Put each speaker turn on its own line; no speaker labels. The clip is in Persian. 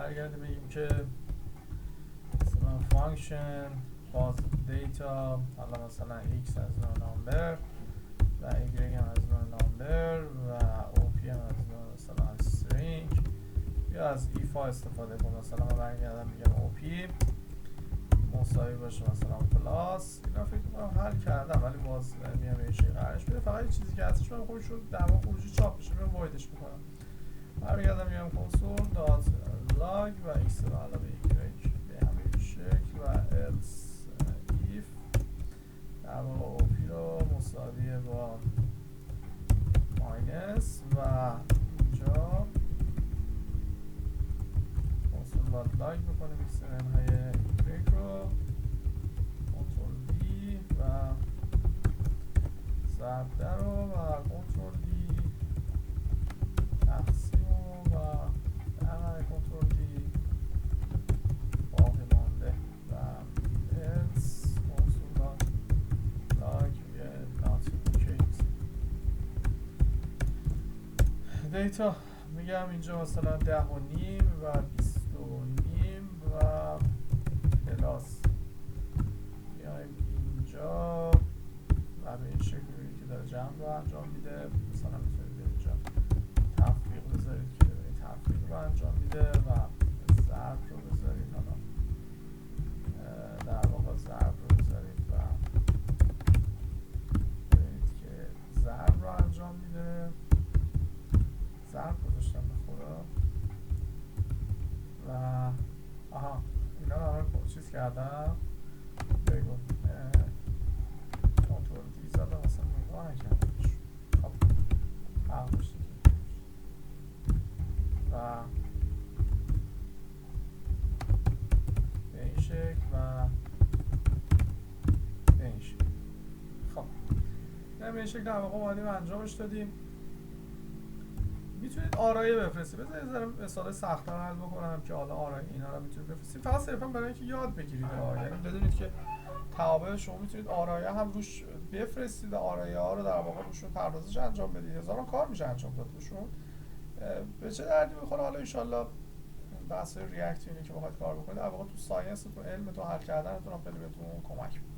برگردیم بگیم که مثلا فانکشن باز دیتا، حالا مثلا x از نوع نامبر و y هم از نوع نامبر و op هم از نوع مثلا string، یا از if استفاده کنم. مثلا من برگردم میگم op مساوی باشه مثلا پلاس. اینا فکر میکنم حل کردم، ولی باز میام یه چیزی قرارش بده. فقط یه چیزی که هستش من خودش رو در واقع خروجی چاپ بشه میام وایدش میکنم. برگردم میگم console dot log و x رو علاوه y به همین شکل و else if در واقع op رو مساویه با ماینس و اینجا console dot log بکنیم x منهای y رو کنترل دی و ضرب در رو و کنترل دی تقسیم و در کنترل دی باقی مانده و else console dot log not indicate دیتا. میگم اینجا مثلا 10.5 و 20.5 و پلاس. میایم اینجا و به این شکل ببینید که داره جمع رو انجام میده. مثلا میتونید اینجا تفریق بذارید که ببینید تفریق رو انجام میده و ضرب رو بذارید، حالا در واقع ضرب رو بذارید و ببینید که ضرب رو انجام میده. ضرب گذاشتم به خدا و آها اینا رو همه چیز کردم. بگو کنترل دی زدم مثلا نگاه نکردمش. خب حق داشته و به این شکل و به این شکل. خب به این شکل در واقع اومدیم انجامش دادیم. میتونید آرایه بفرستید. بذارید یه ذره مثال سخت‌تر حل بکنم که حالا آرایه اینا رو میتونید بفرستید فقط صرفا برای اینکه یاد بگیرید. یعنی بدونید که توابع شما میتونید آرایه هم روش بفرستید و آرایه ها رو در واقع روشون پردازش انجام بدید. هزاران کار میشه انجام داد روشون. به چه دردی میخوره حالا ان شاءالله بحث ریاکت اینه که بخواید کار بکنید در واقع تو ساینستون، علمتون، حل کردنتون خیلی بهتون کمک می‌کنه.